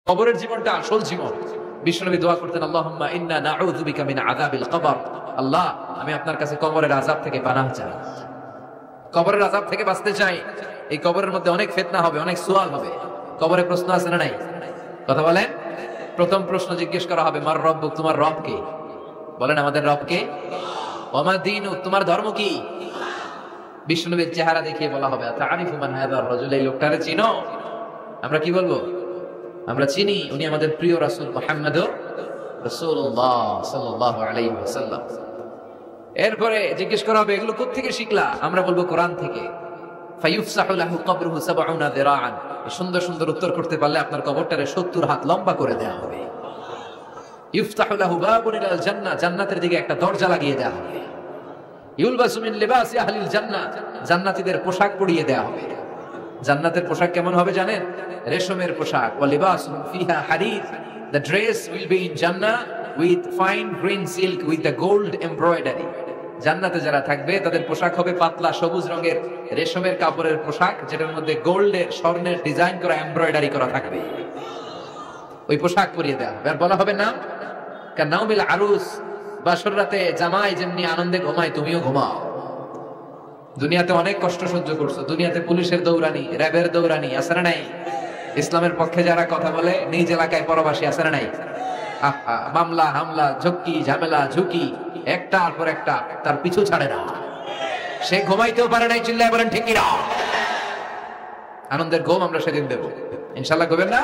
কবরের জীবনটা আসল জীবন। বিশ্বনবী দোয়া করতেন, আল্লাহুম্মা ইন্না নাউযু বিকা মিন আযাবিল কবর। আল্লাহ, আমি আপনার কাছে কবরের আযাব থেকে পানাহ চাই, কবরের আযাব থেকে বাঁচতে চাই। এই কবরের মধ্যে অনেক ফিতনা হবে, অনেক সুয়াল হবে। কবরে প্রশ্ন আছে না নাই? কথা বলেন। প্রথম প্রশ্ন জিজ্ঞেস করা হবে, মার রব্বুক, তোমার রব কে? বলেন, আমাদের রব কে? ওয়া মা দীনুক, তোমার ধর্ম কি? বিশ্বনবীর চেহারা দেখিয়ে বলা হবে, আতারিফু মান হাযার রাজুল, এই লোকটারে চিনো? আমরা কি বলবো? আমরা চিনি, উনি আমাদের প্রিয় রাসূল মুহাম্মদুর রাসূলুল্লাহ সাল্লাল্লাহু আলাইহি ওয়াসাল্লাম। এরপরে জিজ্ঞেস করা হবে, এগুলো কোত্থেকে শিখলা? আমরা বলবো, কোরআন থেকে। ফায়ুফসাহু লাহু কবরুহু ৭০ যিরাআন। সুন্দর সুন্দর উত্তর করতে পারলে আপনার কবরটারে ৭০ হাত লম্বা করে দেওয়া হবে। ইফতাহু লাহু বাবুন ইলাল জান্নাহ, জান্নাতের দিকে একটা দরজা লাগিয়ে দেওয়া হবে। ইউলবাসু মিন লিবাসি আহলিল জান্নাহ, জান্নাতীদের পোশাক পরিয়ে দেওয়া হবে। জান্নাতের পোশাক কেমন হবে জানেন? রেশমের পোশাক। ওয়া লিবাসুন ফিহা হারির, the dress will be in Jannah with fine green silk with the gold embroidery. জান্নাতে যারা থাকবে তাদের পোশাক হবে পাতলা সবুজ রঙের রেশমের কাপড়ের পোশাক, যেটার মধ্যে গোল্ডের, স্বর্ণের ডিজাইন করা, এমব্রয়ডারি করা থাকবে। ওই পোশাক পরিয়ে দেওয়া হবে। আর বলা হবে না কান্নাউমিল আরুস, বাসর রাতে জামাই যেমনি আনন্দে ঘুমায় তুমিও ঘুমাও। দুনিয়াতে অনেক কষ্ট সহ্য করছো, দুনিয়াতে পুলিশের দৌড়ানি, র্যাবের দৌড়ানি, আছে না নাই? ইসলামের পক্ষে যারা কথা বলে নিজ এলাকায় পরবাসী, আছে না নাই? মামলা হামলা, ঝক্কি ঝামেলা, ঝুঁকি একটার পর একটা, তার পিছু ছাড়ে না। সে ঘুমাইতেও পারে নাই, চিল্লায় বলেন ঠিক কিনা? আনন্দের ঘুম আমরা সেদিন দেব ইনশাআল্লাহ। ঘুমেন না?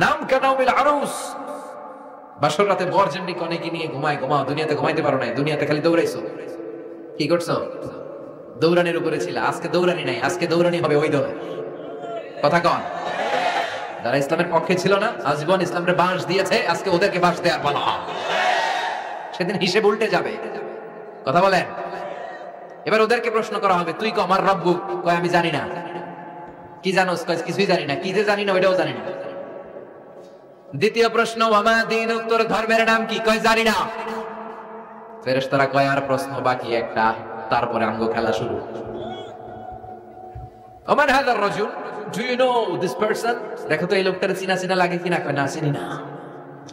নাম কানাউমিল আরুস, বাসর রাতে বর যেমনি কনেকে নিয়ে ঘুমায় ঘুমাও। দুনিয়াতে ঘুমাইতে পারো নাই, দুনিয়াতে খালি দৌড়াইছো। কি করছো? দৌড়ানির উপরে ছিল। আজকে দৌড়ানি নাই, আজকে দৌড়ানি হবে ওই দলের। কথা কন। যারা ইসলামের পক্ষে ছিল না, আজীবন ইসলামের বাঁশ দিয়েছে, আজকে ওদেরকে বাঁশ দেওয়ার পালা। সেদিন হিসেব উল্টে যাবে। কথা বলেন। এবার ওদেরকে প্রশ্ন করা হবে, তুই আমার রব্বু? কয় আমি জানি না। কি জানোস? কয় কিছুই জানি না। কি যে জানি না ওইটাও জানি না। দ্বিতীয় প্রশ্ন, ওয়া মা দীনুক, তোর ধর্মের নাম কি? কয় জানি না। ফেরেশতারা কয় আর প্রশ্ন বাকি একটা, তারপরে আঙ্গ খেলা শুরু। ওমান হাযার রাজুল, do you know this person? দেখো তো এই লোকটার চিনা চিনা লাগে কিনা। কয় না, চিনি না,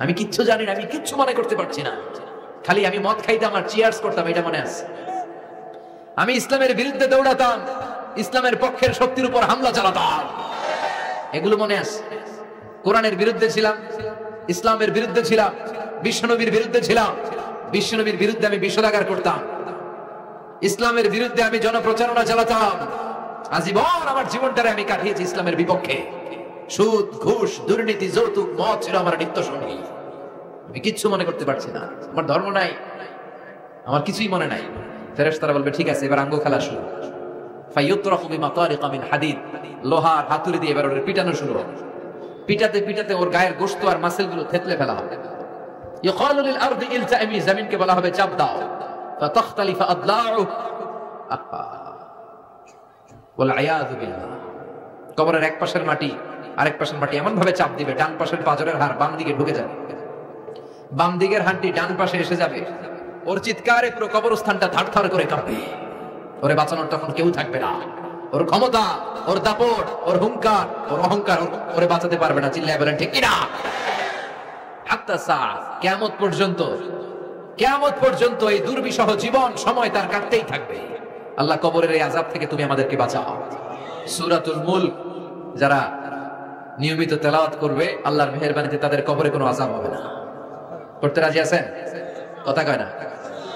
আমি কিচ্ছু জানি না, আমি কিচ্ছু মনে করতে পারছি না। খালি আমি মদ খাইতাম আর চিয়ার্স করতাম, এটা মনে আছে। আমি ইসলামের বিরুদ্ধে দৌড়াতাম, ইসলামের পক্ষের শক্তির উপর হামলা চালাতাম, এগুলো মনে আছে। কোরআনের বিরুদ্ধে ছিলাম, ইসলামের বিরুদ্ধে ছিলাম, বিশ্বনবীর বিরুদ্ধে ছিলাম। বিশ্বনবীর বিরুদ্ধে আমি বিষোদাগার করতাম, ইসলামের বিরুদ্ধে আমি জনপ্রচারণা চালাতাম। আজীবন আমার জীবনটারে আমি কাটিয়েছি ইসলামের বিপক্ষে। সুদ, ঘুষ, দুর্নীতি, যৌতুক, মদ ছিল আমার নিত্য সঙ্গী। আমি কিচ্ছু মনে করতে পারছি না, আমার ধর্ম নাই, আমার কিছুই মনে নাই। ফেরেশতারা বলবে, ঠিক আছে, এবার আঙ্গ খেলা শুরু। ফায়ুতরাকু বিমাতারিকা মিন হাদিদ, লোহার হাতুড়ি দিয়ে এবার ওর পিটানো শুরু হবে। পিটাতে পিটাতে ওর গায়ের গোশত আর মাসেলগুলো থেতলে ফেলা হবে। ইয়কালু লিল আরদি ইলতাইমি, জমিনকে বলা হবে চাপ দাও। ফাতাখতালিফু আদলাউ, ওয়াল আয়াযু বিল্লাহ। কবরের এক পাশের মাটি আরেক পাশের মাটি এমন ভাবে চাপ দিবে, ডান পাশের পাঁজরের হাড় বাম দিকে ঢুকে যাবে, বাম দিকের হাড়টি ডান পাশে এসে যাবে। ওর চিৎকারে পুরো কবরস্থানটা থারথার করে কাঁপবে। ওরে বাঁচানোর তখন কেউ থাকবে না। ওর ক্ষমতা, ওর দাপট, ওর হুঙ্কার, ওর অহংকার ওরে বাঁচাতে পারবে না। চিল্লায় বলেন ঠিক কিনা? হাত্তা সাআ, কিয়ামত পর্যন্ত, কিয়ামত পর্যন্ত এই দুর্বিষহ জীবন সময় তার কাটতেই থাকবে। আল্লাহ, কবরের এই আযাব থেকে তুমি আমাদেরকে বাঁচাও। সূরাতুল মুলক যারা নিয়মিত তেলাওয়াত করবে, আল্লাহর মেহেরবানিতে তাদের কবরে কোনো আযাব হবে না। পড়তে রাজি আছেন? কথা কয় না।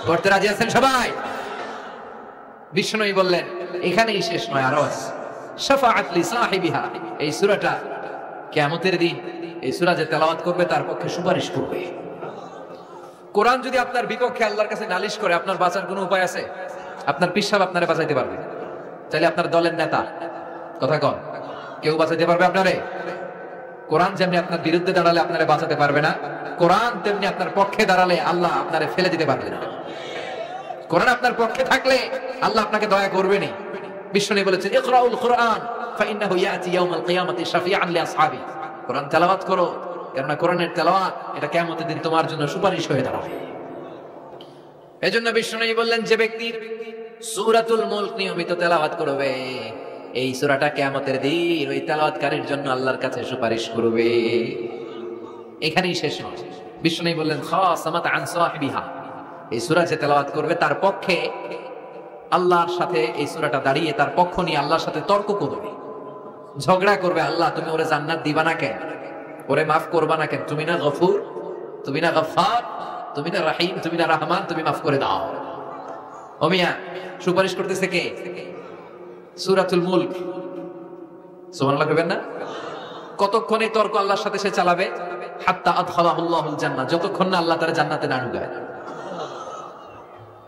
পড়তে রাজি আছেন সবাই? বিষ্ণুই বললেন, এখানেই শেষ নয়, আরো আছে। শাফাআত লি সাহিবিহা, এই সূরাটা কিয়ামতের দিন এই সূরা যে তেলাওয়াত করবে তার পক্ষে সুপারিশ করবে। কোরআন যদি আপনার বিপক্ষে আল্লাহর কাছে নালিশ করে, আপনার বাঁচার কোনো উপায় আছে? আপনার পীর সাহেব আপনারে বাঁচাইতে পারবে? তাহলে আপনার দলের নেতা, কথা কন, কেউ বাঁচাইতে পারবে আপনারে? কোরআন যেমনি আপনার বিরুদ্ধে দাঁড়ালে আপনারে বাঁচাতে পারবে না, কোরআন তেমনি আপনার পক্ষে দাঁড়ালে আল্লাহ আপনারে ফেলে দিতে পারবে না। কোরআন আপনার পক্ষে থাকলে আল্লাহ আপনাকে দয়া করবেনই। বিশ্বনবী বলেছেন, ইকরাউল কুরআন ফাইন্নাহু ইয়াতি ইয়াউমাল কিয়ামাতি শাফিআন লিআসহাবি। কোরআন তেলাওয়াত করো, কারণ কোরআনের তেলাওয়াত এটা কিয়ামতের দিন তোমার জন্য সুপারিশ হয়ে দাঁড়াবে। এজন্য বিশ্বনবী বললেন, যে ব্যক্তি সূরাতুল মুলক নিয়মিত তেলাওয়াত করবে, এই সূরাটা কিয়ামতের দিন ওই তেলাওয়াতকারীর জন্য আল্লাহর কাছে সুপারিশ করবে। এখানেই শেষ নয়, বিষ্ণু বললেন খাসামাত আন সাহিবিহা, এই সূরা যে তেলাওয়াত করবে তার পক্ষে আল্লাহর সাথে এই সূরাটা দাঁড়িয়ে তার পক্ষ নিয়ে আল্লাহর সাথে তর্ক করবে, ঝগড়া করবে। আল্লাহ তুমি ওরে জান্নাত দিবা না কেন, ওরে মাফ করবা না কেন, তুমি না গফুর, তুমি না গফফার, তুমি না রাহিম, তুমি না রহমান, তুমি মাফ করে দাও। ও মিয়া, সুপারিশ করতেছে কে? সূরাতুল মুলক। সুবহানাল্লাহ কইবেন না? কতক্ষণ এই তর্ক আল্লাহর সাথে সে চালাবে? হাত্তা আদখালাহুল্লাহুল জান্নাহ, যতক্ষণ না আল্লাহ তার জান্নাতে না ঢুকায়।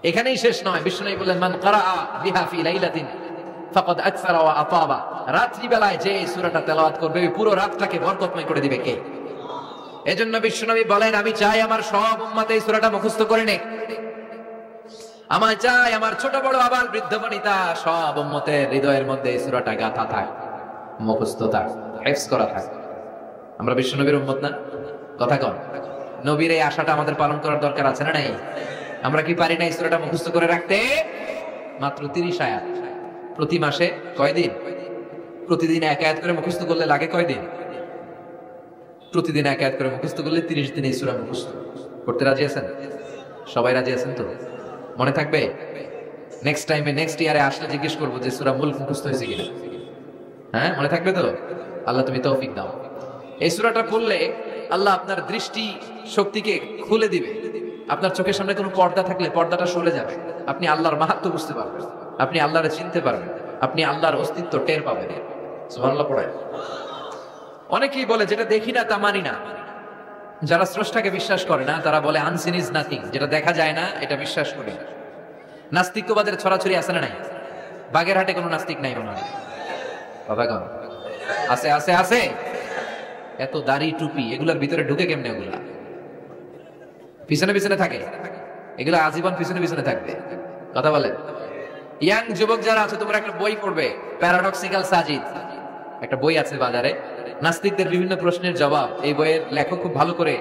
এখানেই শেষ নয়, বিষ্ণু বললেন মান ক্বারাআ বিহা ফি লাইলাতিন ফাকাদ আকসারা ওয়া আতাবা, রাত্রি বেলায় যে সূরাটা তেলাওয়াত করবে ওই পুরো রাতটাকে বরকতময় করে দিবে কে? এজন্য বিশ্বনবী বলেন আমি চাই আমার সব উম্মত এই সূরাটা মুখস্থ করে নে। আমার চাই আমার ছোট বড় আবাল বৃদ্ধ বনিতা সব উম্মতের হৃদয়ের মধ্যে এই সূরাটা গাঁথা থাক, মুখস্থ থাক, হিফজ করা থাক। আমরা বিশ্বনবীর উম্মত না? কথা কন। নবীর এই আশাটা আমাদের পালন করার দরকার আছে না নাই? আমরা কি পারি না এই সূরাটা মুখস্থ করে রাখতে? মাত্র 30 আয়াত, প্রতি মাসে কয়দিন? প্রতিদিন এক আয়াত করে মুখস্থ করলে লাগে কয়দিন? প্রতিদিন এক আয়াত করে মুখস্থ করলে 30 দিনে এই সূরা মুখস্থ করতে রাজি আছেন? সবাই রাজি আছেন তো? মনে থাকবে? নেক্সট টাইমে নেক্সট ইয়ারে আসলে জিজ্ঞেস করবো যে সূরা মুলক মুখস্থ হয়েছে কিনা। হ্যাঁ, মনে থাকবে তো? আল্লাহ তুমি তৌফিক দাও। এই সূরাটা পড়লে আল্লাহ আপনার দৃষ্টি শক্তিকে খুলে দিবে। আপনার চোখের সামনে কোনো পর্দা থাকলে পর্দাটা সরে যাবে, আপনি আল্লাহর মাহাত্ম্য বুঝতে পারবেন, আপনি আল্লাহরে চিনতে পারবেন, আপনি আল্লাহর অস্তিত্ব টের পাবেন। সুবহানাল্লাহ পড়েন। অনেকেই বলে যেটা দেখি না তা মানি না। যারা স্রষ্টাকে বিশ্বাস করে না তারা বলে আনসিন ইজ নাথিং, যেটা দেখা যায় না এটা বিশ্বাস করি না। নাস্তিক্যবাদের ছড়াছড়ি আছে না নাই? বাগেরহাটে কোনো নাস্তিক নাই মনে হয়? কথা কন। আছে আছে আছে। এত দাড়ি টুপি এগুলোর ভিতরে ঢুকে কেমনে? এগুলা পিছনে পিছনে থাকে, এগুলো আজীবন পিছনে পিছনে থাকবে। কথা বলেন। ইয়াং যুবক যারা আছে তোমরা একটা বই পড়বে, প্যারাডক্সিক্যাল সাজিদ, একটা বই আছে বাজারে, নাস্তিকদের বিভিন্ন প্রশ্নের জবাব। এই বইয়ের লেখক খুব ভালো করে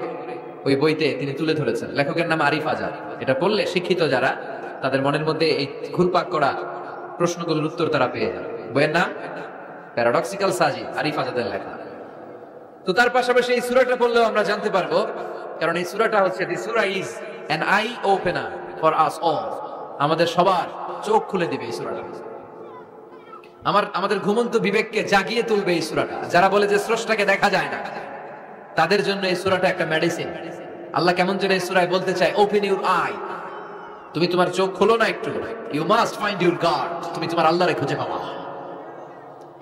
ওই বইতে তিনি তুলে ধরেছেন। লেখকের নাম আরিফ আজাদ। এটা পড়লে শিক্ষিত যারা তাদের মনের মধ্যে এই ঘুরপাক করা প্রশ্নগুলোর উত্তর তারা পেয়ে যাবে। বইয়ের নাম প্যারাডক্সিক্যাল সাজিদ, আরিফ আজাদের লেখা। তো তার পাশাপাশি এই সূরাটা পড়লেও আমরা জানতে পারবো, কারণ এই সূরাটা হচ্ছে দি সূরা is an eye opener for us all, আমাদের সবার চোখ খুলে দিবে এই সূরাটা। আমাদের ঘুমন্ত বিবেককে জাগিয়ে তুলবে এই সূরাটা। যারা বলে যে স্রষ্টাকে দেখা যায় না তাদের জন্য এই সূরাটা একটা মেডিসিন। আল্লাহ কেমন যেন এই সূরায় বলতে চায় ওপেন ইউর আই, তুমি তোমার চোখ খোলো না একটু, you must find your god, তুমি তোমার আল্লাহরে খুঁজে পাবা।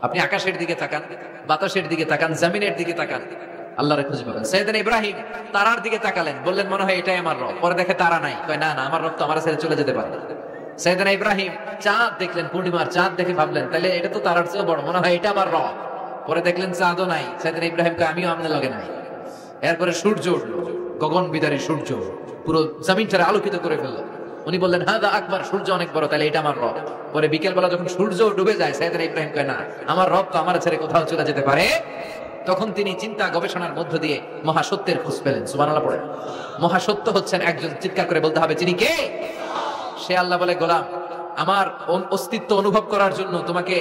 আপনি আকাশের দিকে তাকান, বাতাসের দিকে তাকান, জমিনের দিকে তাকান, আল্লাহরে খুঁজে পাবেন। সাইয়েদনা ইব্রাহিম তারার দিকে তাকালেন, বললেন মনে হয় এটাই আমার রব। পরে দেখে তারা নাই, কয় না না, আমার রব তো আমার ছেড়ে চলে যেতে পারে। সাইয়েদনা ইব্রাহিম চাঁদ দেখলেন, পূর্ণিমার চাঁদ দেখে ভাবলেন তাহলে এটা তো তারার চেয়ে বড়, মনে হয় এটা আমার রব। পরে দেখলেন চাঁদও নাই। সাইয়েদনা ইব্রাহিম কয় আমিও আপনার লগে নাই। এরপরে সূর্য উঠলো, গগন বিদারী সূর্য পুরো জমিনটারে আলোকিত করে ফেললো। উনি বললেন হাদা আকবার, সূর্য অনেক বড়, তাহলে এটা আমার রব। পরে বিকেল বেলা যখন সূর্য ডুবে যায়, সাইয়েদনা ইব্রাহিম কয় না, আমার রব তো আমার ছেড়ে কোথাও চলে যেতে পারে। তখন তিনি চিন্তা গবেষণার মধ্য দিয়ে মহাসত্যের খোঁজ পেলেন। সুবহানাল্লাহ পড়েন। মহাসত্য হচ্ছেন একজন, চিৎকার করে বলতে হবে যিনি কে? সে আল্লাহ বলে গোলাম, আমার অস্তিত্ব অনুভব করার জন্য তোমাকে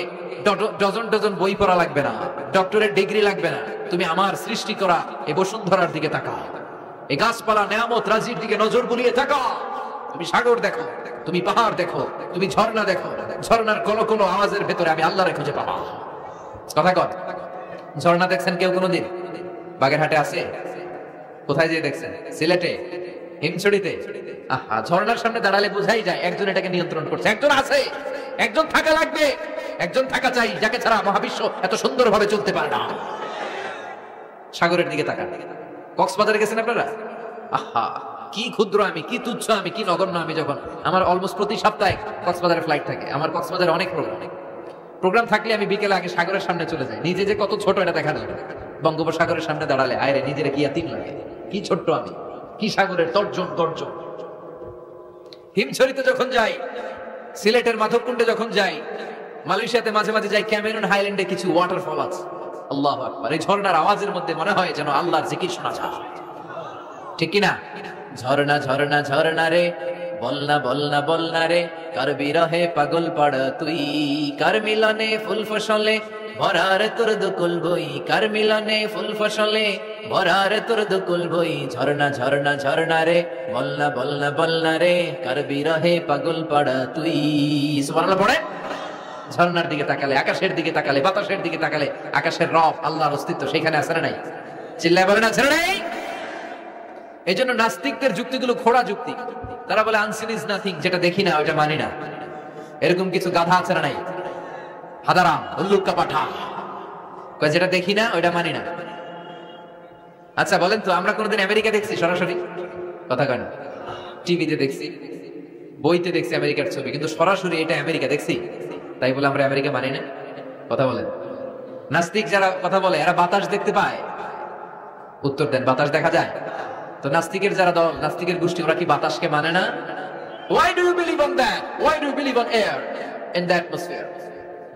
ডজন ডজন বই পড়া লাগবে না, ডক্টরের ডিগ্রি লাগবে না। তুমি আমার সৃষ্টি করা এই বসুন্ধরার দিকে তাকাও, এই গাছপালা নেয়ামত রাজির দিকে নজর বুলিয়ে তাকাও। তুমি সাগর দেখো, তুমি পাহাড় দেখো, তুমি ঝর্ণা দেখো, ঝর্ণার কলকল আওয়াজের ভেতরে আমি আল্লাহরে খুঁজে পাবা। কথা কর। ঝর্ণা দেখছেন কেউ কোনোদিন? বাগেরহাটে আছে? কোথায় যেয়ে দেখছেন? সিলেটে, হিমছড়িতে? আহা, ঝর্ণার সামনে দাঁড়ালে বোঝাই যায় একজন এটাকে নিয়ন্ত্রণ করছে। একজন আছে, একজন থাকা লাগবে, একজন থাকা চাই, যাকে ছাড়া মহাবিশ্ব এত সুন্দরভাবে চলতে পারে না। সাগরের দিকে তাকান। কক্সবাজারে গেছেন আপনারা? আহা, কি ক্ষুদ্র আমি, কি তুচ্ছ আমি, কি নগণ্য আমি। যখন আমার অলমোস্ট প্রতি সপ্তাহে কক্সবাজারে ফ্লাইট থাকে, আমার কক্সবাজারে অনেক প্রোগ্রাম থাকলে আমি বিকেলে আগে সাগরের সামনে চলে যাই, নিজে যে কত ছোট এটা দেখা যায়। বঙ্গোপসাগরের সামনে দাঁড়ালে আয়রে নিজের কি ইয়াতিম লাগে, কি ছোট্ট আমি, কি সাগরের তর্জন গর্জন। হিমছড়িতে যখন যাই, সিলেটের মাধবকুণ্ডে যখন যাই, মালয়েশিয়াতে মাঝে মাঝে যাই, ক্যামেরুন হাইল্যান্ডে কিছু ওয়াটারফল আছে। আল্লাহু আকবার। এই ঝর্ণার আওয়াজের মধ্যে মনে হয় যেন আল্লাহর জিকির শোনা যায়, ঠিক কিনা? ঝর্ণা ঝর্ণা ঝর্ণা রে বল না রে কার বিরহে পাগল পাড়া তুই, কার মিলনে ফুল ফসলে ভরার তোর দুকুল বই, কার মিলনে ফুল ফসলে ভরার তোর দুকুল বই, ঝরনা ঝরনা ঝরনা রে বল না রে কার বিরহে পাগল পাড়া তুই। সুবহানাল্লাহ পড়ে। ঝরনার দিকে তাকালে, আকাশের দিকে তাকালে, বাতাসের দিকে তাকালে আকাশের রব আল্লাহর অস্তিত্ব সেখানে আছে না নাই? চিল্লায় বলেন আছে না নাই? এই জন্য নাস্তিকদের যুক্তিগুলো খোড়া যুক্তি। তারা বলে আনসিন ইজ নাথিং, যেটা দেখি না ওটা মানি না। এরকম কিছু গাধা আছে না নাই? হাদারাম উল্লুক্কা পাঠা কয় যেটা দেখি না ওটা মানি না। আচ্ছা বলেন তো, আমরা কোনোদিন আমেরিকা দেখছি সরাসরি? কথা কয় না। টিভিতে দেখছি, বইতে দেখছি আমেরিকার ছবি, কিন্তু সরাসরি এটা আমেরিকা দেখছি? তাই বলে আমরা আমেরিকা মানি না? কথা বলেন। নাস্তিক যারা কথা বলে এরা বাতাস দেখতে পায়? উত্তর দেন, বাতাস দেখা যায়? তো নাস্তিকের যারা দল, নাস্তিকের গোষ্ঠী, ওরা কি বাতাসকে মানে না? Why do you believe on that? Why do you believe on air in the atmosphere?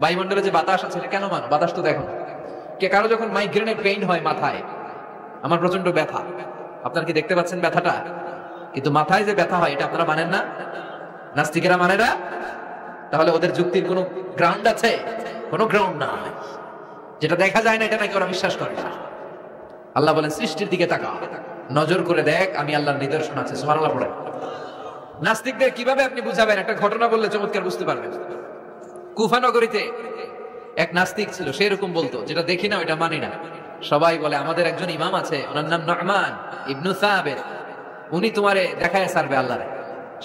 বায়ুমণ্ডলে যে বাতাস আছে কেন মানো? বাতাস তো দেখো। কে কারো যখন মাইগ্রেনের পেইন হয় মাথায়, আমার প্রচন্ড ব্যথা, আপনারা কি দেখতে পাচ্ছেন ব্যথাটা? কিন্তু মাথায় যে ব্যথা হয় এটা আপনারা মানেন না, নাস্তিকেরা মানে না। তাহলে ওদের যুক্তির কোনো গ্রাউন্ড আছে? কোনো গ্রাউন্ড নাই। যেটা দেখা যায় না এটা নাকি ওরা বিশ্বাস করে না। আল্লাহ বলেন সৃষ্টির দিকে তাকা, নজর করে দেখ, আমি আল্লাহর নিদর্শন আছে। সুবহানাল্লাহ পড়ে। নাস্তিকদের কিভাবে আপনি বুঝাবেন? একটা ঘটনা বললে চমৎকার বুঝতে পারবেন। কুফা নগরীতে এক নাস্তিক ছিল, সে এরকম বলতো যেটা দেখি না ওটা মানি না। সবাই বলে আমাদের একজন ইমাম আছে, ওনার নাম নু'মান ইবনু সাবিত, উনি তোমারে দেখায় ছাড়বে আল্লাহরে।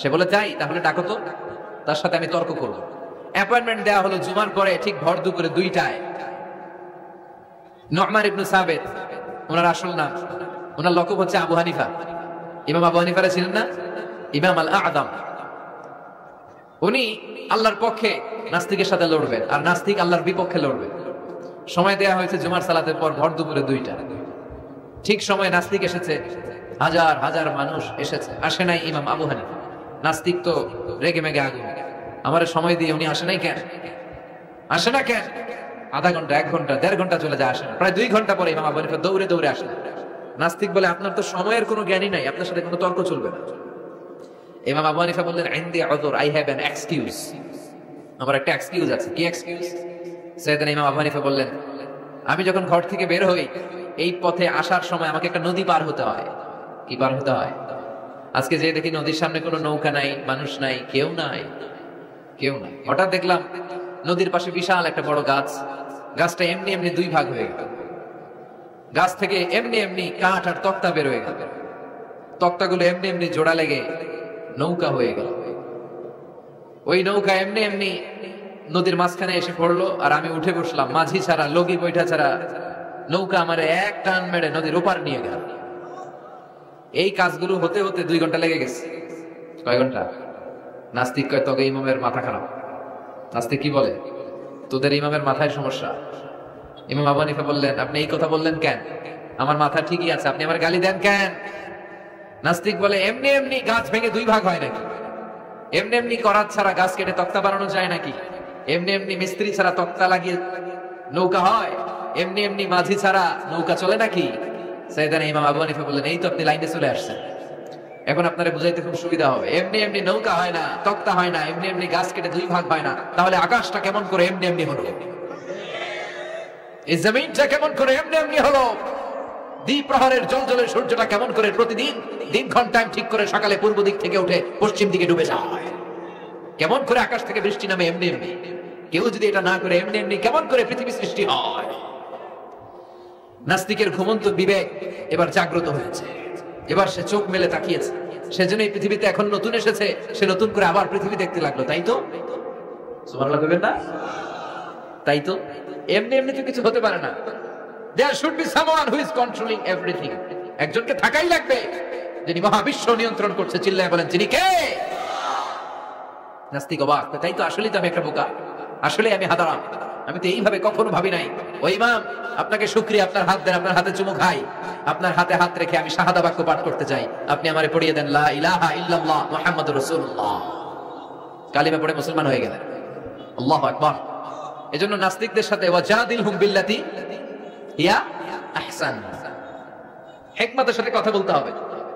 সে বলে যাই, তাহলে ডাকো তো, তার সাথে আমি তর্ক করব। অ্যাপয়েন্টমেন্ট দেওয়া হলো জুমার পরে ঠিক ভর দুপুরে 2টায়। নু'মান ইবনু সাবিত ওনার আসল নাম, ওনার লকব হচ্ছে আবু হানিফা। ইমাম আবু হানিফারা ছিলেন না? ইমাম আল আ'যাম। উনি আল্লাহর পক্ষে নাস্তিকের সাথে লড়বেন, আর নাস্তিক আল্লাহর বিপক্ষে লড়বে। সময় দেয়া হয়েছে জুমার সালাতের পর ভর দুপুরে 2টা। ঠিক সময় নাস্তিক এসেছে, হাজার হাজার মানুষ এসেছে, আসে নাই ইমাম আবু হানিফা। নাস্তিক তো রেগে মেগে আগুন, আমার সময় দিয়ে উনি আসে নাই কেন? আসে না কেন? আধা ঘন্টা, 1 ঘন্টা, 1.5 ঘন্টা চলে যায়, আসে না। প্রায় 2 ঘন্টা পরে ইমাম আবু হানিফা দৌড়ে দৌড়ে আসেন। নাস্তিক বলে আপনার তো সময়ের কোনো জ্ঞানই নাই, আপনার সাথে কোনো তর্ক চলবে না। ইমাম আবু হানিফা বললেন ইনদি উযর, আই হ্যাভ অ্যান এক্সকিউজ, আমার একটা এক্সকিউজ আছে। কি এক্সকিউজ? সাইয়েদনা ইমাম আবু হানিফা বললেন আমি যখন ঘর থেকে বের হই এই পথে আসার সময় আমাকে একটা নদী পার হতে হয়। কি পার হতে হয়? আজকে যে দেখি নদীর সামনে কোনো নৌকা নাই, মানুষ নাই, কেউ নাই, কেউ নাই। হঠাৎ দেখলাম নদীর পাশে বিশাল একটা বড় গাছ, গাছটা এমনি এমনি 2 ভাগ হয়ে গেল। গাছ থেকে এমনি এমনি কাঠ আর তক্তা বের হয়ে গেল, তক্তাগুলো এমনি এমনি জোড়া লেগে নৌকা হয়ে গেল। ওই নৌকা এমনি এমনি নদীর মাঝখানে এসে পড়লো, আর আমি উঠে বসলাম। মাঝি ছাড়া, লগি বৈঠা ছাড়া নৌকা আমারে এক টান মেরে নদীর ওপার নিয়ে গেল। এই কাজগুলো হতে হতে 2 ঘন্টা লেগে গেছে। কয় ঘন্টা? নাস্তিক কয় তোকে ইমামের মাথা খারাপ। নাস্তিক কি বলে? তোদের ইমামের মাথায় সমস্যা। ইমাম আবু হানিফা বললেন আপনি এই কথা বললেন কেন? আমার মাথা ঠিকই আছে, আপনি আমার গালি দেন কেন? নাস্তিক বলে এমনি এমনি গাছ ভেঙে 2 ভাগ হয় নাকি? এমনি এমনি করাত ছাড়া গাছ কেটে তক্তা বানানো যায় নাকি? এমনি এমনি মিস্ত্রি ছাড়া তক্তা লাগিয়ে নৌকা হয়? এমনি এমনি মাঝি ছাড়া নৌকা চলে নাকি? সাইয়েদনা ইমাম আবু হানিফা বললেন এই তো আপনি লাইনে চলে আসছেন, এখন আপনারে বুঝাইতে খুব সুবিধা হবে। এমনি এমনি নৌকা হয় না, তক্তা হয় না, এমনি এমনি গাছ কেটে 2 ভাগ হয় না, তাহলে আকাশটা কেমন করে এমনি এমনি হলো? এই জমিনটা কেমন করে এমনি এমনি হলো? দ্বিপ্রহরের জলজলের সূর্যটা কেমন করে প্রতিদিন দিনক্ষণ টাইম ঠিক করে সকালে পূর্ব দিক থেকে উঠে পশ্চিম দিকে ডুবে যায়? কেমন করে আকাশ থেকে বৃষ্টি নামে এমনি এমনি? কেউ যদি এটা না করে এমনি এমনি কেমন করে পৃথিবী সৃষ্টি হয়? নাস্তিকের ঘুমন্ত বিবেক এবার জাগ্রত হয়েছে, এবার সে চোখ মেলে তাকিয়েছে। সেজন্য এই পৃথিবীতে এখন নতুন এসেছে, সে নতুন করে আবার পৃথিবী দেখতে লাগলো। তাই তো? সুবহানাল্লাহ কইবেন না? তাই তো? এমনি এমনি তো কিছু হতে পারে না। There should be someone who is controlling everything. একজনকে থাকাই লাগবে যিনি মহাবিশ্ব নিয়ন্ত্রণ করছে। চিল্লায় বলেন তিনি কে? নাস্তিক অবাক, তাই তো, আসলেই তো আমি একটা বোকা, আসলে আমি হাদারাম, আমি তো এইভাবে কখনো ভাবি নাই। ও ইমাম আপনাকে শুকরিয়া, আপনার হাত দেন, আপনার হাতে চুমু খাই, আপনার হাতে হাত রেখে আমি শাহাদা বাক্য পাঠ করতে চাই, আপনি আমারে পড়িয়ে দেন লা ইলাহা ইল্লাল্লাহ মুহাম্মাদুর রাসূলুল্লাহ। কালিমা পড়ে মুসলমান হয়ে গেলেন। আল্লাহু আকবার। এজন্য নাস্তিকদের সাথে ওয়াজাদিলহুম বিল্লাতি হিয়া আহসান, হিকমতের সাথে কথা বলতে হবে।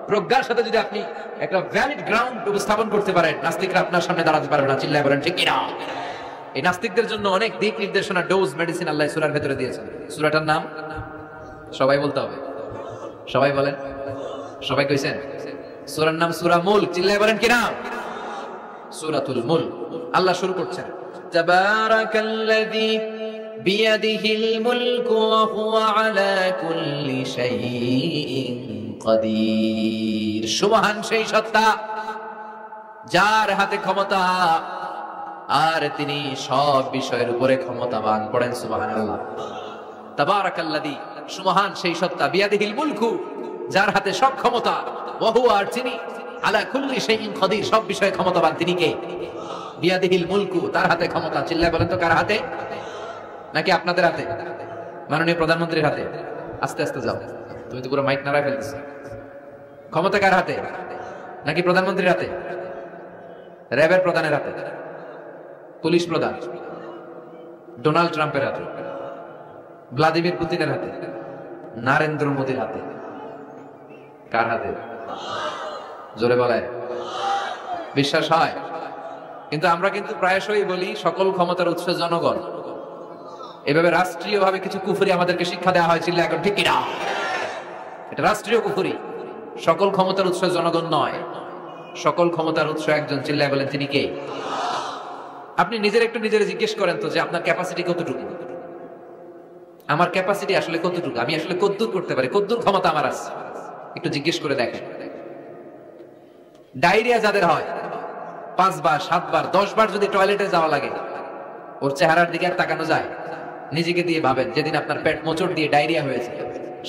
প্রজ্ঞার সাথে যদি আপনি একটা ভ্যালিড গ্রাউন্ড উপস্থাপন করতে পারেন, নাস্তিকরা আপনার সামনে দাঁড়াতে পারবে না। চিল্লায় বলেন ঠিক কিনা? এই নাস্তিকদের জন্য অনেক দিক নির্দেশনা, ডোজ, মেডিসিন আল্লাহ সূরার ভেতরে দিয়েছেন। সূরাটার নাম সবাই বলতে হবে। সবাই বলেন, সবাই কইছেন? সূরার নাম সূরা মুলক। চিল্লায় বলেন কি নাম? সূরাতুল মুলক। আল্লাহ শুরু করছেন, তাবারাকাল্লাযী বিয়াদিহিল মুলকু ওয়া হুয়া আলা কুল্লি শাইইন কাদির। সুবহান সেই সত্তা যার হাতে ক্ষমতা আর তিনি সব বিষয়ের উপরে ক্ষমতাবান। পড়েন সুবহানাল্লাহ। তাবারাকাল্লাযী, সুবহান সেই সত্তা, বিয়াদিহিল মুলকু, যার হাতে সব ক্ষমতা, ওয়া হুয়া, আর তিনি, আলা কুল্লি শাইইন কাদির, সব বিষয়ে ক্ষমতাবান। তিনি কে? বিয়াদিহিল মুলকু, তার হাতে ক্ষমতা। চিল্লায় বলেন তো কার হাতে? নাকি আপনাদের হাতে? মাননীয় প্রধানমন্ত্রীর হাতে? আস্তে আস্তে যাও, তুমি তো পুরো মাইক নাড়ায় ফেলতেছ। ক্ষমতা কার হাতে? নাকি প্রধানমন্ত্রীর হাতে? র্যাবের প্রধানের হাতে? পুলিশ প্রধান ডোনাল্ড ট্রাম্পের হাতে? ভ্লাদিমির পুতিনের হাতে? নরেন্দ্র মোদীর হাতে? কার হাতে? জোরে বলেন। বিশ্বাস হয়? কিন্তু আমরা কিন্তু প্রায়শই বলি সকল ক্ষমতার উৎস জনগণ। এভাবে রাষ্ট্রীয়ভাবে কিছু কুফরি আমাদেরকে শিক্ষা দেওয়া হয়েছিল, এখন ঠিক কিনা? এটা রাষ্ট্রীয় কুফরি। সকল ক্ষমতার উৎস জনগণ নয়, সকল ক্ষমতার উৎস একজন। চিল্লায় বলেন তিনি কে? আপনি নিজের একটু নিজের জিজ্ঞেস করেন তো যে আপনার ক্যাপাসিটি কতটুকু? আমার ক্যাপাসিটি আসলে কতটুকু? আমি আসলে কদ্দূর করতে পারি, কদ্দূর ক্ষমতা আমার আছে? একটু জিজ্ঞেস করে দেখেন। ডায়রিয়া যাদের হয়, 5 বার 7 বার 10 বার যদি টয়লেটে যাওয়া লাগে, ওর চেহারার দিকে আর তাকানো যায়? নিজেকে দিয়ে ভাবেন, যেদিন আপনার পেট মোচড় দিয়ে ডায়রিয়া হয়েছে,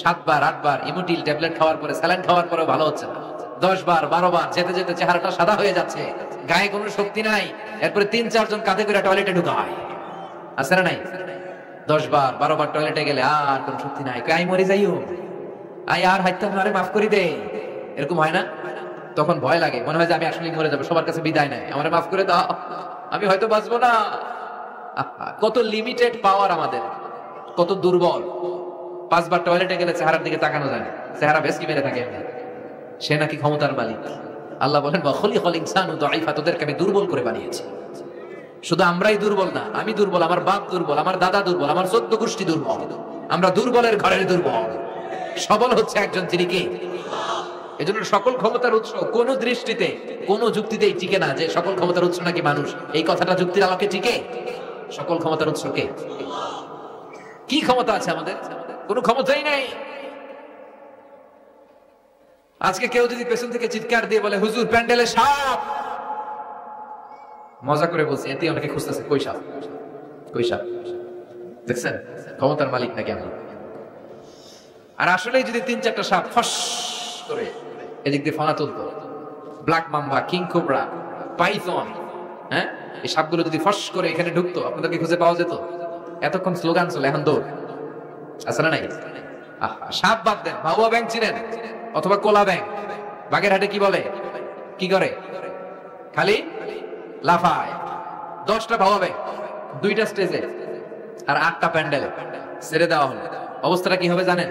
7 বার 8 বার ইমোটিল ট্যাবলেট খাওয়ার পরে, স্যালাইন খাওয়ার পরেও ভালো হচ্ছে না, 10 বার 12 বার যেতে যেতে চেহারাটা সাদা হয়ে যাচ্ছে, গায়ে কোনো শক্তি নাই, এরপরে 3-4 জন কাঁধে করে টয়লেটে ঢুকায়, আছে না নাই? 10 বার 12 বার টয়লেটে গেলে আর কোনো শক্তি নাই, আই মরে যাইও, আই আর হাইতে আমারে মাফ করে দে, এরকম হয় না? তখন ভয় লাগে, মনে হয় যে আমি আসলেই মরে যাবো, সবার কাছে বিদায় নাই, আমারে মাফ করে দাও, আমি হয়তো বাঁচবো না। কত লিমিটেড পাওয়ার আমাদের, কত দুর্বল। 5 বার টয়লেটে গেলে চেহারার দিকে তাকানো যায় না, চেহারা ভেসকি মেরে থাকে। সে নাকি ক্ষমতার মালিক। আল্লাহ বলেন, ওয়া খুলিকাল ইনসানু দাঈফা, তোদেরকে আমি দুর্বল করে বানিয়েছি। শুধু আমরাই দুর্বল না, আমি দুর্বল, আমার বাপ দুর্বল, আমার দাদা দুর্বল, আমার 14 গোষ্ঠী দুর্বল। আমরা দুর্বলের ঘরের দুর্বল। সবল হচ্ছে একজন, তিনি কে? এজন্য সকল ক্ষমতার উৎস কোন দৃষ্টিতে, কোন যুক্তিতেই টিকে না যে সকল ক্ষমতার উৎস নাকি মানুষ। এই কথাটা যুক্তির আলোকে টিকে? সকল ক্ষমতার উৎস কে? কি ক্ষমতা আছে আমাদের? কোনো ক্ষমতাই নাই। আজকে কেউ যদি পেছন থেকে চিৎকার দিয়ে বলে, হুজুর প্যান্ডেলে সাপ, মজা করে বলছি, এতে অনেকে খুঁজতেছে কই সাপ, কই সাপ। দেখছেন ক্ষমতার মালিক নাকি আমরা? আর আসলে যদি 3-4টা সাপ ফস করে এদিক দিয়ে ফানা তুলতো, black mamba, king cobra, python, হ্যাঁ, এই সাপগুলো যদি ফস করে এখানে ঢুকতো, আপনাদেরকে খুঁজে পাওয়া যেত? এতক্ষণ স্লোগান চলে, এখন দৌড়। আছে না নাই? সাপ বাদ দেন, ভাউয়া ব্যাংক চিনেন? অথবা কোলা ব্যাংক? বাগেরহাটে কি বলে, কি করে? খালি লাফায়। 10টা ভাউয়া ব্যাংক, 2টা স্টেজে আর 8টা প্যান্ডেলে ছেড়ে দেওয়া হলো, অবস্থাটা কি হবে জানেন?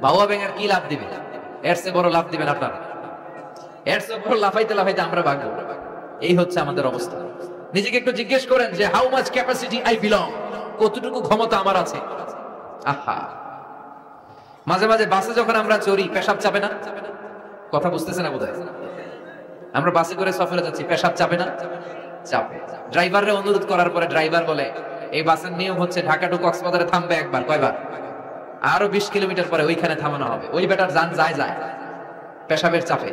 ভাউয়া ব্যাংক আর কি লাভ দিবে? এর চেয়ে বড় লাভ দিবেন আপনারা। এর চেয়ে বড় লাফাইতে লাফাইতে আমরা ভাগবো। এই হচ্ছে আমাদের অবস্থা। নিজেকে একটু জিজ্ঞেস করেন যে how much capacity I belong, কতটুকু ক্ষমতা আমার আছে? আহা, মাঝে মাঝে বাসে যখন আমরা চড়ি, পেশাব চাপে না? কথা বুঝতেছে না বোধহয়। আমরা বাসে করে সফরে যাচ্ছি, পেশাব চাপে না? চাপে। ড্রাইভাররে অনুরোধ করার পরে ড্রাইভার বলে, এই বাসের নিয়ম হচ্ছে ঢাকা টু কক্সবাজারে থামবে একবার, কয়বার? আরো 20 কিলোমিটার পরে ওইখানে থামানো হবে। ওই বেটার যান যায় পেশাবের চাপে।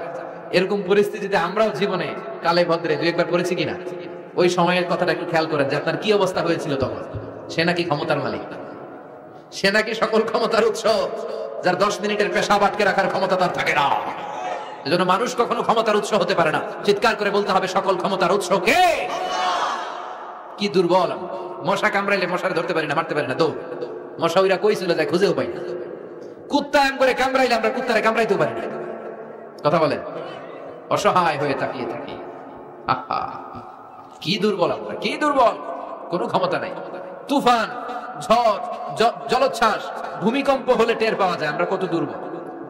এরকম পরিস্থিতিতে আমরাও জীবনে কালে ভদ্রে 2-1 বার পড়েছি কিনা? ওই সময়ের কথাটা একটু খেয়াল করেন যে আপনার কি অবস্থা হয়েছিল তখন। সে নাকি ক্ষমতার মালিক, সে নাকি সকল ক্ষমতার উৎস, যার 10 মিনিটের পেশাব আটকে রাখার ক্ষমতা তার থাকে না। এজন্য মানুষ কখনো ক্ষমতার উৎস হতে পারে না। চিৎকার করে বলতে হবে, সকল ক্ষমতার উৎস কে? কি দুর্বল! মশা কামড়াইলে মশারে ধরতে পারি না, মারতে পারি না, দৌড়। মশা ওইরা কই ছিল যায় খুঁজেও পাই না। কুত্তা এম করে কামড়াইলে আমরা কুত্তারে কামড়াইতেও পারি না। কথা বলেন, অসহায় হয়ে তাকিয়ে থাকি। আহা, কি দুর্বল আমরা, কি দুর্বল! কোনো ক্ষমতা নাই। তুফান, ঝড়, জলোচ্ছ্বাস, ভূমিকম্প হলে টের পাওয়া যায় আমরা কত দুর্বল।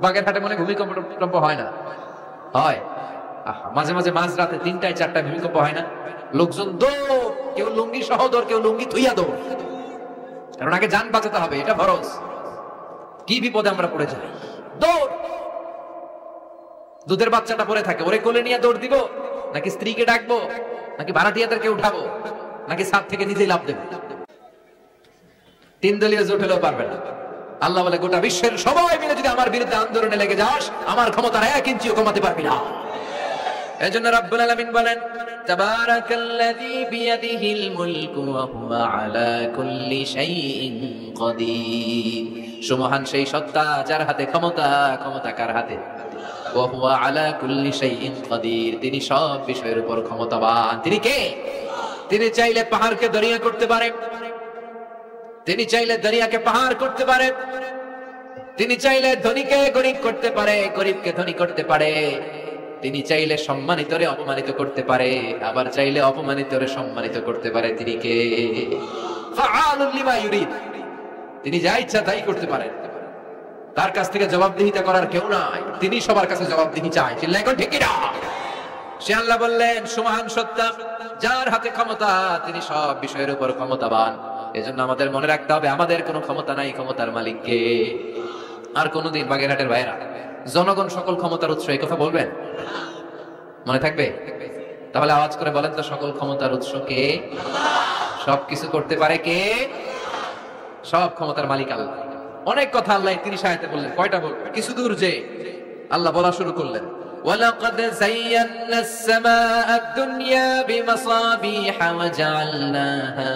বাগেরহাটে মনে ভূমিকম্প হয় না? হয়। মাঝে মাঝে মাঝরাতে 3টায় 4টায় ভূমিকম্প হয় না? লোকজন দৌড়, কেউ লুঙ্গি সহ দৌড়, কেউ লুঙ্গি থুইয়া দৌড়, কারণ আগে জান বাঁচাতে হবে, এটা ফরজ। কি বিপদে আমরা পড়ে যাই, দৌড়। দুধের বাচ্চাটা পড়ে থাকে, ওরে কোলে নিয়ে দৌড় দিব, নাকি স্ত্রীকে ডাকবো, নাকি ভাড়াটিয়াদেরকে উঠাবো, নাকি ছাদ থেকে নিজেই লাফ দেবো? 3 দলীয় জোট হলেও পারবে না। আল্লাহ বলে গোটা বিশ্বের সবাই মিলে যদি আমার বিরুদ্ধে আন্দোলনে লেগে যাস, আমার ক্ষমতার 1 ইঞ্চিও কমাতে পারবি না। এজন্য রব্বুল আলামিন বলেন, তাবারাকাল্লাযী বিয়াদিহিল মুলকু ওয়া হুয়া আলা কুল্লি শাইইন কাদির। সুমহান সেই সত্তা যার হাতে ক্ষমতা, ক্ষমতা কার হাতে? ওয়া হুয়া আলা কুল্লি শাইইন কাদির, তিনি সব বিষয়ের উপর ক্ষমতাবান। তিনি কে? তিনি চাইলে পাহাড়কে দরিয়া করতে পারে, তিনি চাইলে দরিয়াকে পাহাড় করতে পারে, তিনি চাইলে ধনীকে গরিব করতে পারে, গরিবকে ধনী করতে পারে, তিনি চাইলে সম্মানিতরে অপমানিত করতে পারে, আবার চাইলে অপমানিতরে সম্মানিত করতে পারে। তিনি কে? ফাআলুল লিমা ইউরিদ, তিনি যা ইচ্ছা তাই করতে পারেন। তার কাছ থেকে জবাবদিহিতা করার কেউ নাই, তিনি সবার কাছে জবাবদিহি চায়। চিল্লায় কোন ঠিক কি না? সে আল্লাহ বললেন সুমহান সত্তা যার হাতে ক্ষমতা, তিনি সব বিষয়ের উপর ক্ষমতাবান। এজন্য আমাদের মনে রাখতে হবে আমাদের কোনো ক্ষমতা নাই, ক্ষমতার মালিক কে। আর কোনদিন বাগেরহাটের ভাইরা জনগণ সকল ক্ষমতার উৎস, এই কথা বলবেন? মনে থাকবে? তাহলে আওয়াজ করে বলেন তো, সকল ক্ষমতার উৎস কে? সবকিছু করতে পারে কে? সব ক্ষমতার মালিক আল্লাহ। অনেক কথা আল্লাহ 30 আয়াতে বললেন, কয়টা বলবেন? কিছু দূর যে আল্লাহ বলা শুরু করলেন, ওয়ালাকাদ যায়্যানাস সামাআদ দুনিয়া বিমাসাবিহা ওয়া জাআলনাহা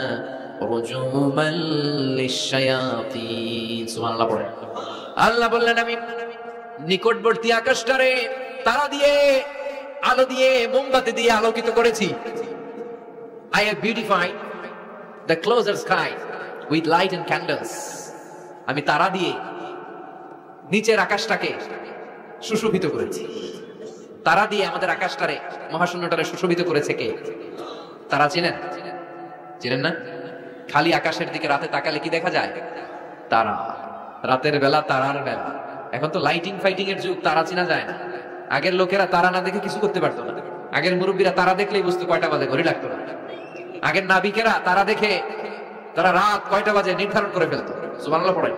রুজুমান লিশ-শায়াতিন। সুবহানাল্লাহ পড়েন। আল্লাহ বললেন আমি নিকটবর্তী আকাশটারে তারা দিয়ে, আলো দিয়ে, মোমবাতি দিয়ে আলোকিত করেছি। I have beautified the closer sky with light and candles. আমি তারা দিয়ে নিচের আকাশটাকে সুশোভিত করেছি। তারা দিয়ে আমাদের আকাশটারে, মহাশূন্যটারে সুশোভিত করেছে কে? তারা চিনেন? চিনেন না? খালি আকাশের দিকে রাতে তাকালে কি দেখা যায়? তারা। রাতের বেলা তারার বেলা। এখন তো লাইটিং ফাইটিং এর যুগ, তারা চিনা যায় না। আগের লোকেরা তারা না দেখে কিছু করতে পারতো না। আগের মুরব্বীরা তারা দেখলেই বুঝতো কয়টা বাজে, ঘড়ি লাগতো না। আগের নাবিকেরা তারা দেখে তারা রাত কয়টা বাজে নির্ধারণ করে ফেলতো। সুবহানাল্লাহ পড়েন।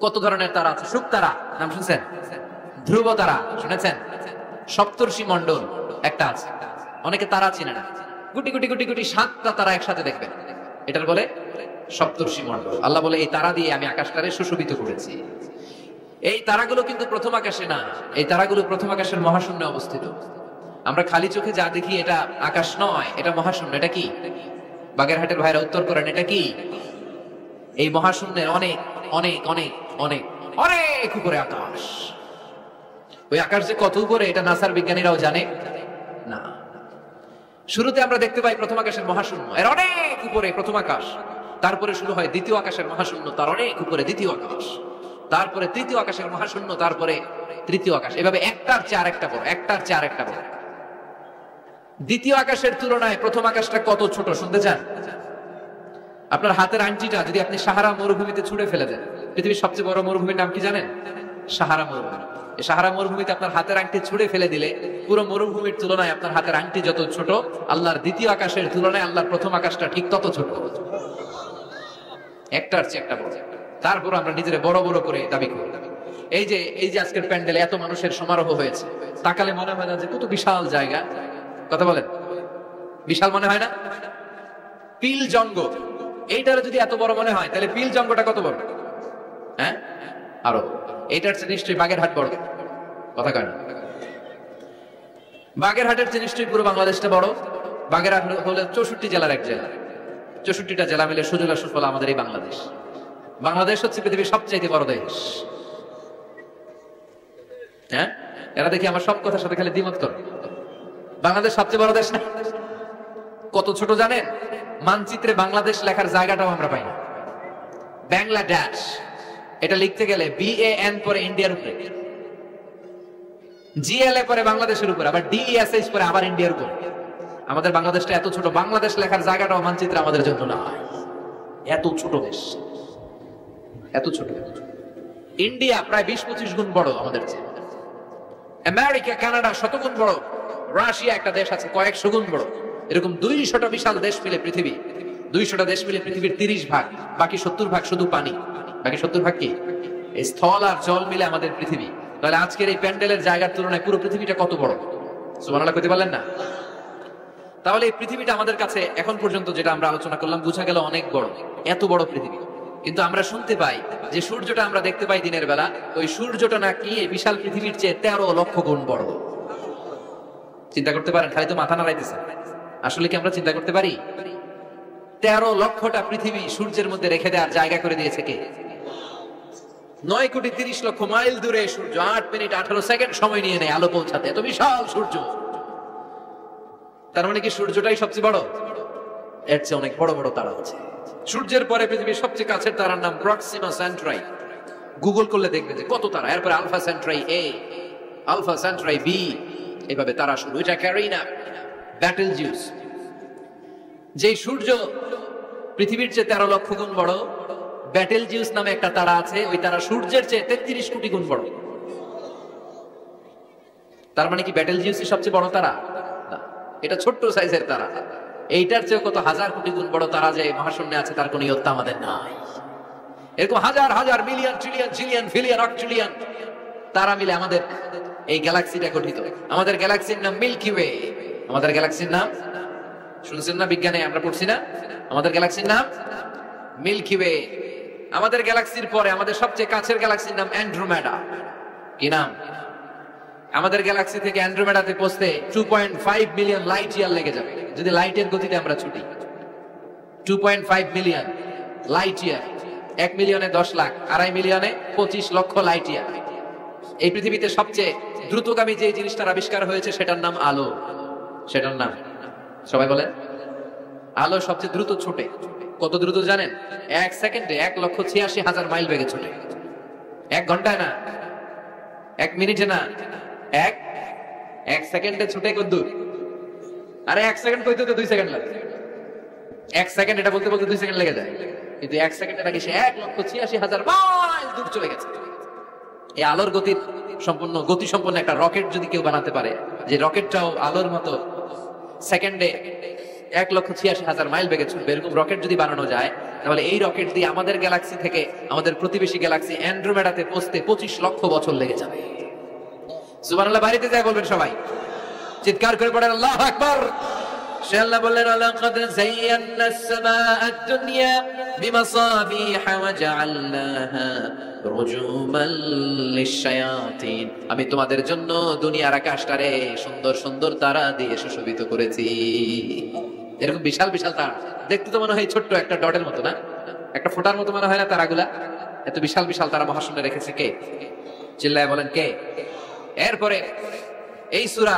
কত ধরনের তারা আছে। শুক তারা নাম শুনছেন? ধ্রুব তারা শুনেছেন? সপ্তর্ষি মণ্ডল একটা আছে, অনেকে তারা চিনে না। গুটি গুটি গুটি গুটি 7টা তারা একসাথে দেখবেন, এটার বলে সপ্তর্ষি মণ্ডল। আল্লাহ বলে এই তারা দিয়ে আমি আকাশটারে সুশোভিত করেছি। এই তারাগুলো কিন্তু প্রথম আকাশে না, এই তারাগুলো প্রথম আকাশের মহাশূন্যে অবস্থিত। আমরা খালি চোখে যা দেখি এটা আকাশ নয়, এটা মহাশূন্য। এটা কি? বাগেরহাটের ভাইরা উত্তর করেন, এটা কি? এই মহাশূন্যের অনেক অনেক অনেক অনেক অনেক উপরে আকাশ। ওই আকাশ যে কত উপরে এটা নাসার বিজ্ঞানীরাও জানে না। শুরুতে আমরা দেখতে পাই প্রথম আকাশের মহাশূন্য, এর অনেক উপরে প্রথম আকাশ। তারপরে শুরু হয় দ্বিতীয় আকাশের মহাশূন্য, তার অনেক উপরে দ্বিতীয় আকাশ। তারপরে তৃতীয় আকাশের মহাশূন্য, তারপরে তৃতীয় আকাশ। এভাবে একটার চেয়ে আরেকটা বড়, একটার চেয়ে আরেকটা বড়। দ্বিতীয় আকাশের তুলনায় প্রথম আকাশটা কত ছোট শুনতে চান? আপনার হাতের আংটিটা যদি আপনি সাহারা মরুভূমিতে ছুঁড়ে ফেলে দেন, পৃথিবীর সবচেয়ে বড় মরুভূমির নাম কি জানেন? সাহারা মরুভূমি। এই সাহারা মরুভূমিতে আপনার হাতের আংটি ছুঁড়ে ফেলে দিলে পুরো মরুভূমির তুলনায় আপনার হাতের আংটি যত ছোট, আল্লাহর দ্বিতীয় আকাশের তুলনায় আল্লাহর প্রথম আকাশটা ঠিক তত ছোট। একটার চেয়ে একটা বড়। তারপর আমরা নিজেরা বড় বড় করে দাবি করি। এই যে আজকের প্যান্ডেলে এত মানুষের সমারোহ হয়েছে, তাকালে মনে হয় না যে কত বিশাল জায়গা? কথা বলেন, বিশাল মনে হয় না? পিল জঙ্গ এইটার যদি এত বড় মনে হয়, তাহলে পিল জঙ্গটা কত বড়? হ্যাঁ, আরো। এটার চেয়ে নিশ্চয়ই বাগেরহাট বড়। কথা কয় না? বাগেরহাটের চেয়ে নিশ্চয়ই পুরো বাংলাদেশটা বড়। বাগেরহাট হলো 64 জেলার এক জেলা। 64টা জেলা মিলে সুজলা সুফলা আমাদের এই বাংলাদেশ। বাংলাদেশ হচ্ছে পৃথিবীর সবচেয়ে বড় দেশ। হ্যাঁ, এরা দেখি আমার সব কথার সাথে খালি দ্বিমত করে। বাংলাদেশ সবচেয়ে বড় দেশ না? কত ছোট জানেন? মানচিত্রে বাংলাদেশ লেখার জায়গাটাও আমরা পাই না। বাংলাদেশ এটা লিখতে গেলে BAN পরে ইন্ডিয়ার উপরে, GLA পরে বাংলাদেশের উপরে, আবার DESH পরে আবার ইন্ডিয়ার উপরে। আমাদের বাংলাদেশটা এত ছোট, বাংলাদেশ লেখার জায়গাটাও মানচিত্রে আমাদের জন্য না। এত ছোট দেশ, এত ছোট। ইন্ডিয়া প্রায় 20-25 গুণ বড় আমাদের চেয়ে, আমেরিকা কানাডা শতগুণ বড়, রাশিয়া একটা দেশ আছে কয়েকশো গুণ বড়। এরকম 200টা বিশাল দেশ মিলে পৃথিবী, 200টা দেশ মিলে পৃথিবীর 30 ভাগ, বাকি 70 ভাগ শুধু পানি। বাকি 70 ভাগ কি? এই স্থল আর জল মিলে আমাদের পৃথিবী। তাহলে আজকের এই প্যান্ডেলের জায়গার তুলনায় পুরো পৃথিবীটা কত বড়, সুবহানাল্লাহ কইতে পারলেন না? তাহলে এই পৃথিবীটা আমাদের কাছে এখন পর্যন্ত যেটা আমরা আলোচনা করলাম বোঝা গেল অনেক বড়, এত বড় পৃথিবী। কিন্তু আমরা শুনতে পাই যে সূর্যটা আমরা দেখতে পাই দিনের বেলা, ওই সূর্যটা নাকি এই বিশাল পৃথিবীর চেয়ে 13 লক্ষ গুণ বড়। চিন্তা করতে পারেন? খালি তো মাথা নাড়াইতেছে। আসলে কি আমরা চিন্তা করতে পারি? 13 লক্ষটা পৃথিবী সূর্যের মধ্যে রেখে দেওয়ার জায়গা করে দিয়েছে কে? 9,30,00,000 মাইল দূরে সূর্য 8 মিনিট 18 সেকেন্ড সময় নিয়ে নেয় আলো পৌঁছাতে, এত বিশাল সূর্য। তার মানে কি সূর্যটাই সবচেয়ে বড়? এর চেয়ে অনেক বড় বড় তারা আছে। সূর্যের পরে পৃথিবীর সবচেয়ে কাছের তারার নাম প্রক্সিমা সেন্ট্রাই। গুগল করলে দেখবেন যে কত তারা। এরপরে আলফা সেন্ট্রাই এ, আলফা সেন্ট্রাই বি, এইভাবে তারা শুরু। এটা ক্যারিনা, ব্যাটেল জিউস। যেই সূর্য পৃথিবীর চেয়ে 13 লক্ষ গুণ বড়, ব্যাটেল জিউস নামে একটা তারা আছে, ওই তারা সূর্যের চেয়ে 33 কোটি গুণ বড়। তার মানে কি ব্যাটেল জিউসই সবচেয়ে বড় তারা? না, এটা ছোট্ট সাইজের তারা। এইটার চেয়ে কত হাজার কোটি গুণ বড় তারা যে মহাশূন্যে আছে তার কোনো ইয়ত্তা আমাদের নাই। এরকম হাজার হাজার million trillion zillion billion octillion তারা মিলে আমাদের এই গ্যালাক্সিটা গঠিত। আমাদের গ্যালাক্সির নাম মিল্কি ওয়ে। আমাদের গ্যালাক্সির নাম শুনছেন না? বিজ্ঞানে আমরা পড়ছি না? আমাদের গ্যালাক্সির নাম মিল্কি ওয়ে। আমাদের গ্যালাক্সির পরে আমাদের সবচেয়ে কাছের গ্যালাক্সির নাম অ্যান্ড্রোমেডা। কি নাম? আমাদের গ্যালাক্সি থেকে অ্যান্ড্রোমেডাতে পৌঁছতে 2.5 মিলিয়ন লাইট ইয়ার লেগে যাবে যদি লাইটের গতিতে আমরা ছুটি। 2.5 মিলিয়ন লাইট ইয়ার। 1 মিলিয়নে 10 লাখ, 2.5 মিলিয়নে 25 লক্ষ লাইট ইয়ার। এই পৃথিবীতে সবচেয়ে দ্রুতগামী যে জিনিসটার আবিষ্কার হয়েছে সেটার নাম আলো। সেটার নাম সবাই বলেন। আলো সবচেয়ে দ্রুত ছোটে। কত দ্রুত জানেন? 1 সেকেন্ডে 1,86,000 মাইল বেগে ছোটে। 1 ঘন্টায় না, 1 মিনিটে না, এক সেকেন্ডে ছুটে কত দূর? আরে 1 সেকেন্ড কইতে তো 2 সেকেন্ড লাগে। 1 সেকেন্ড এটা বলতে বলতে 2 সেকেন্ড লেগে যায়, কিন্তু 1 সেকেন্ডে নাকি সে 1,86,000 মাইল দূর চলে গেছে। এই আলোর গতির সম্পূর্ণ গতি সম্পন্ন একটা রকেট যদি কেউ বানাতে পারে, যে রকেটটাও আলোর মতো সেকেন্ডে 1,86,000 মাইল বেগে ছুটবে, এরকম রকেট যদি বানানো যায়, তাহলে এই রকেট দিয়ে আমাদের গ্যালাক্সি থেকে আমাদের প্রতিবেশী গ্যালাক্সি অ্যান্ড্রোমেডাতে পৌঁছতে 25 লক্ষ বছর লেগে যাবে। সুবহানাল্লাহ বাড়িতে যায় বলবেন সবাই, চিৎকার করে পড়েন আল্লাহু আকবার। সে আল্লাহ বললেন লাকাদ যায়্যানাস সামাআদ দুনিয়া বিমাসাবিহা ওয়া জাআলনাহা রুজুমান লিশ-শায়াতিন। আমি তোমাদের জন্য দুনিয়ার আকাশটারে সুন্দর সুন্দর তারা দিয়ে সুশোভিত করেছি। এরকম বিশাল বিশাল তারা দেখতে তো মনে হয় ছোট্ট একটা ডটের মতো, না একটা ফোঁটার মতো মনে হয় না তারাগুলা? এত বিশাল বিশাল তারা মহাশূন্যে রেখেছে কে? চিল্লায় বলেন কে? এরপরে এই সূরা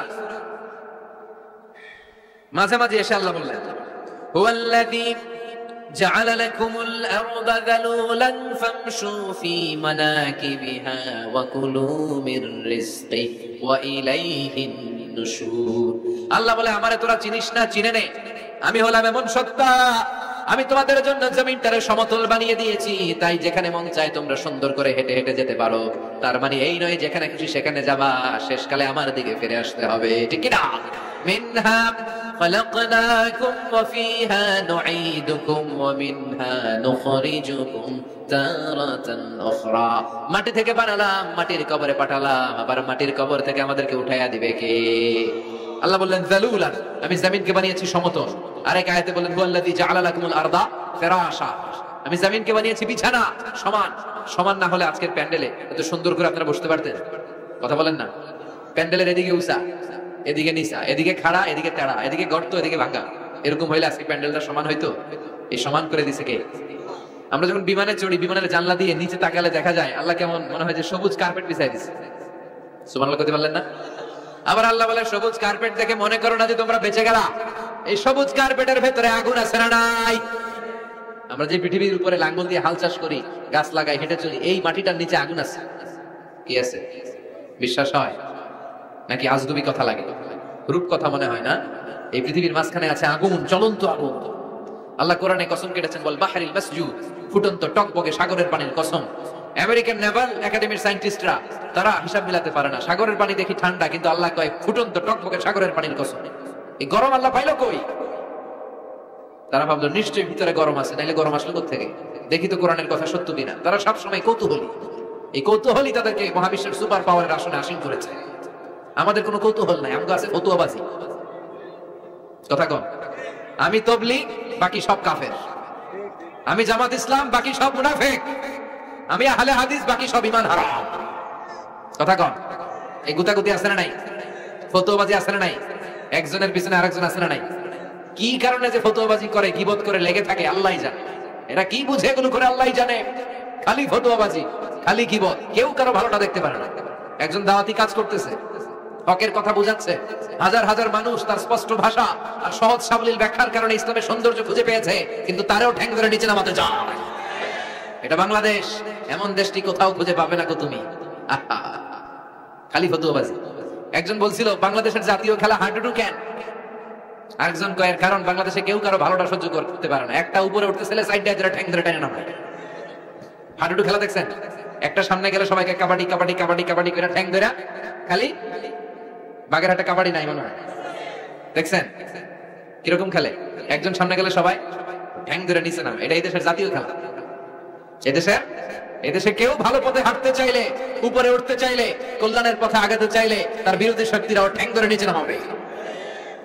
মাঝে মাঝে এসে আল্লাহ বললেন হুয়াল্লাযী জাআলা লাকুমুল আরদা যালুলান ফামশু ফি মানাকিবিহা ওয়া কুলু মির রিজকি ওয়া ইলাইহিন নুশুর। আল্লাহ বলে আমারে তোরা চিনিস না? চিনে নে, আমি হলাম এমন সত্তা, আমি তোমাদের জন্য জমিনটারে সমতল বানিয়ে দিয়েছি, তাই যেখানে মন চায় তোমরা সুন্দর করে হেঁটে হেঁটে যেতে পারো। তার মানে এই নয় যেখানে খুশি সেখানে যাবা, শেষকালে আমার দিকে ফিরে আসতে হবে, ঠিক কি না? মিনহা খালাকনাকুম ওয়া ফিহা নুঈদুকুম ওয়া মিনহা নুখরিজুকুম তারাতান উখরা। মাটি থেকে বানালাম, মাটির কবরে পাঠালাম, আবার মাটির কবর থেকে আমাদেরকে উঠাইয়া দিবে কে? আল্লাহ বললেন যালুলান, আমি জমিনকে বানিয়েছি সমতল। আরেক আয়াতে বলেন হুয়াল্লাযী জাআলা লাকুমুল আরদা ফিরাশা, আমি জমিনকে বানিয়েছি বিছানা, সমান। সমান না হলে আজকের প্যান্ডেলে এত সুন্দর করে আপনারা বসতে পারতেন? কথা বলেন না। প্যান্ডেলের এদিকে উঁচা, এদিকে নিচা, এদিকে খাড়া, এদিকে তেড়া, এদিকে গর্ত, এদিকে ভাঙা, এরকম হইলে আজকে প্যান্ডেলটা সমান হইতো? এই সমান করে দিছে কে? আমরা যখন বিমানে চড়ি, বিমানের জানলা দিয়ে নিচে তাকালে দেখা যায় আল্লাহ কেমন মনে হয় যে সবুজ কার্পেট বিছাই দিছে। সুবহানাল্লাহ কইতে পারলেন না? আবার আল্লাহ বলে সবুজ কার্পেট দেখে মনে করো না যে তোমরা বেঁচে গেলা, এই সবুজ কার্পেটের ভেতরে আগুন আছে না নাই? আমরা যে পৃথিবীর উপরে লাঙ্গল দিয়ে হাল চাষ করি, গাছ লাগাই, হেঁটে চলি, এই মাটিটার নিচে আগুন আছে। কি আছে? বিশ্বাস হয় নাকি আজগুবি কথা লাগে? রূপ কথা মনে হয় না? এই পৃথিবীর মাঝখানে আছে আগুন, জ্বলন্ত আগুন। আল্লাহ কোরআনে কসম কেটেছেন, বল বাহরিল মাসজুদ, ফুটন্ত টকবগে সাগরের পানির কসম। আমেরিকান নেভাল একাডেমির সায়েন্টিস্টরা তারা হিসাব মিলাতে পারে না। সাগরের পানি দেখি ঠান্ডা, কিন্তু আল্লাহ কয় ফুটন্ত টকবকে সাগরের পানির কসম। এই গরম আল্লাহ পাইলো কই? তারা ভাবলো নিশ্চয়ই ভিতরে গরম আছে, নাইলে গরম আসলো কোত্থেকে? দেখি তো কোরআনের কথা সত্য কিনা। তারা সবসময় কৌতূহলী। এই কৌতূহলই তাদেরকে মহাবিশ্বের সুপার পাওয়ারের আসনে আসীন করেছে। আমাদের কোনো কৌতূহল নাই, আমাকে আছে ফতুয়াবাজি। কথা কম। আমি তবলিগ, বাকি সব কাফের। আমি জামাত ইসলাম, বাকি সব মুনাফিক। আমি আহলে হাদিস, বাকি সব ঈমান হারাম। কথা কম। এই গুতাগুতি আছে না নাই? ফতুয়াবাজি আছে না নাই? একজনের পিছনে আরেকজন আছে না নাই? কি কারণে যে ফতুয়াবাজি করে, গীবত করে লেগে থাকে আল্লাহই জানে। এরা কি বুঝে এগুলো করে আল্লাহই জানে। খালি ফতুয়াবাজি, খালি গীবত, কেউ কারো ভালোটা দেখতে পারে না। একজন দাওয়াতি কাজ করতেছে, হকের কথা বোঝাচ্ছে, হাজার হাজার মানুষ তার স্পষ্ট ভাষা আর সহজ সাবলীল ব্যাখ্যার কারণে ইসলামের সৌন্দর্য খুঁজে পেয়েছে, কিন্তু তারেও ঠ্যাং ধরে নিচে নামাতে যায়। এটা বাংলাদেশ, এমন দেশটি কোথাও খুঁজে পাবে না গো তুমি। খালি ফতুয়াবাজি। একজন বলছিল বাংলাদেশের জাতীয় খেলা হাডুডু কেন? আরেকজন কয়ের কারণ বাংলাদেশে কেউ কারো ভালোটা সহ্য করতে পারে না। একটা উপরে উঠতে ছেলে সাইড দিয়ে ঠ্যাং ধরে টেনে নামায়। হাডুডু খেলা দেখছেন? একটা সামনে গেলে সবাইকে কাবাডি কাবাডি কাবাডি কাবাডি করে ঠ্যাং ধরে, খালি বাগেরহাটে কাবাডি নাই মনে হয়, দেখছেন কিরকম খেলে? একজন সামনে গেলে সবাই ঠ্যাং ধরে নিচে নামে। এটা এই দেশের জাতীয় খেলা। এদেশে কেউ ভালো পথে হাঁটতে চাইলে, উপরে উঠতে চাইলে, কল্যাণের পথে আগাতে চাইলে তার বিরোধী শক্তিরাও ঠ্যাং ধরে নিচে নামাবে।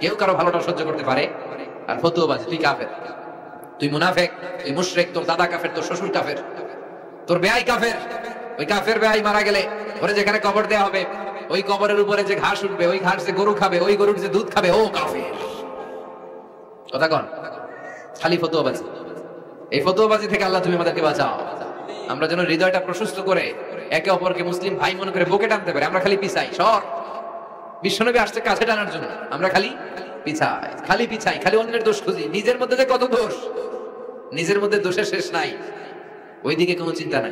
কেউ কারো ভালোটা সহ্য করতে পারে। আর ফতুয়াবাজ, তুই কাফের, তুই মুনাফিক, তুই মুশরিক, তোর দাদা কাফের, তোর শ্বশুর কাফের, তোর বেয়াই কাফের। ওই কাফের বেয়াই মারা গেলে ওরে যেখানে কবর দেয়া হবে, ওই কবরের উপরে যে ঘাস উঠবে, ওই ঘাস যে গরু খাবে, ওই গরুর যে দুধ খাবে, ও কাফের। কথা কন। খালি ফতুয়াবাজি। এই ফতুয়াবাজি থেকে আল্লাহ তুমি আমাদেরকে বাঁচাও। আমরা যেন হৃদয়টা প্রশস্ত করে একে অপরকে মুসলিম ভাই মনে করে বুকে টানতে পারি। আমরা খালি পিছাই, সর বিশ্বনবী আসছে কাছে টানার জন্য, আমরা খালি পিছাই, খালি অন্যের দোষ খুঁজি। নিজের মধ্যে যে কত দোষ, নিজের মধ্যে দোষের শেষ নাই, ওইদিকে কোনো চিন্তা নাই।